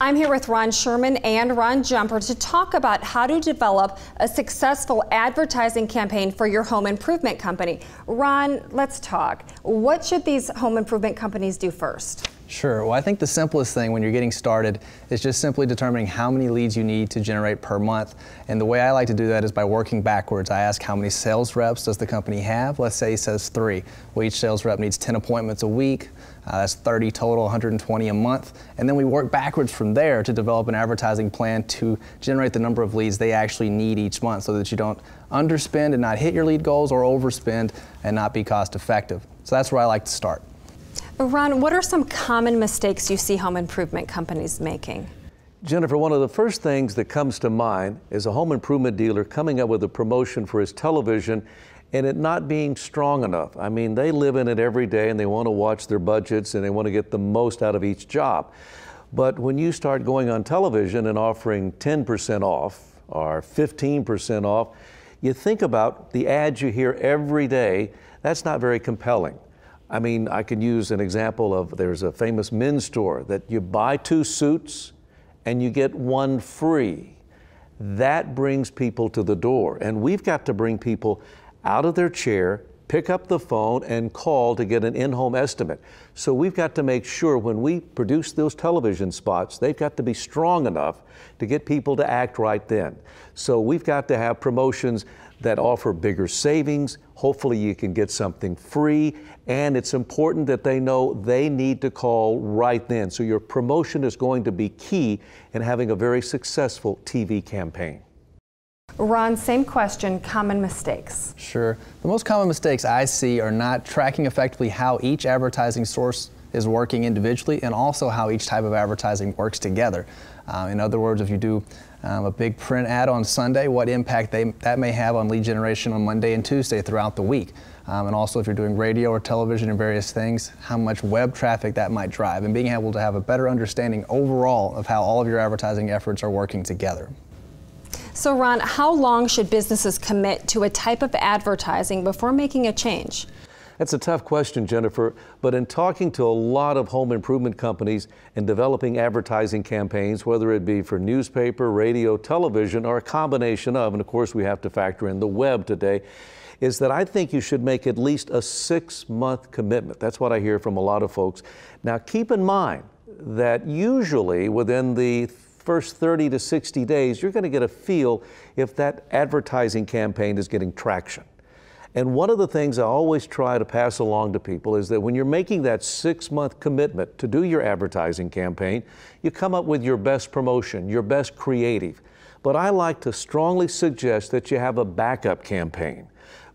I'm here with Ron Sherman and Ron Jumper to talk about how to develop a successful advertising campaign for your home improvement company. Ron, let's talk. What should these home improvement companies do first? Sure. Well, I think the simplest thing when you're getting started is just simply determining how many leads you need to generate per month. And the way I like to do that is by working backwards. I ask how many sales reps does the company have? Let's say it says 3. Well, each sales rep needs 10 appointments a week. That's 30 total, 120 a month. And then we work backwards from there to develop an advertising plan to generate the number of leads they actually need each month so that you don't underspend and not hit your lead goals or overspend and not be cost effective. So that's where I like to start. Ron, what are some common mistakes you see home improvement companies making? Jennifer, one of the first things that comes to mind is a home improvement dealer coming up with a promotion for his television and it not being strong enough. I mean, they live in it every day and they want to watch their budgets and they want to get the most out of each job. But when you start going on television and offering 10% off or 15% off, you think about the ads you hear every day, that's not very compelling. I mean, I can use an example of there's a famous men's store that you buy 2 suits and you get 1 free. That brings people to the door. And we've got to bring people out of their chair, pick up the phone and call to get an in-home estimate. So we've got to make sure when we produce those television spots, they've got to be strong enough to get people to act right then. So we've got to have promotions that offer bigger savings. Hopefully you can get something free, and it's important that they know they need to call right then. So your promotion is going to be key in having a very successful TV campaign. Ron, same question, common mistakes. Sure. The most common mistakes I see are not tracking effectively how each advertising source is working individually and also how each type of advertising works together. In other words, if you do a big print ad on Sunday, what impact that may have on lead generation on Monday and Tuesday throughout the week. And also if you're doing radio or television and various things, how much web traffic that might drive, and being able to have a better understanding overall of how all of your advertising efforts are working together. So Ron, how long should businesses commit to a type of advertising before making a change? That's a tough question, Jennifer, but in talking to a lot of home improvement companies and developing advertising campaigns, whether it be for newspaper, radio, television, or a combination of, and of course we have to factor in the web today, is that I think you should make at least a 6-month commitment. That's what I hear from a lot of folks. Now keep in mind that usually within the first 30 to 60 days, you're going to get a feel if that advertising campaign is getting traction. And one of the things I always try to pass along to people is that when you're making that 6-month commitment to do your advertising campaign, you come up with your best promotion, your best creative. But I like to strongly suggest that you have a backup campaign,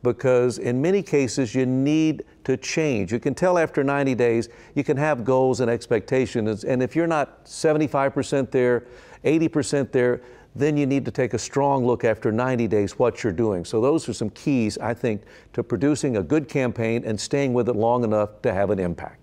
because in many cases you need to change. You can tell after 90 days, you can have goals and expectations, and if you're not 75% there, 80% there, then you need to take a strong look after 90 days what you're doing. So those are some keys, I think, to producing a good campaign and staying with it long enough to have an impact.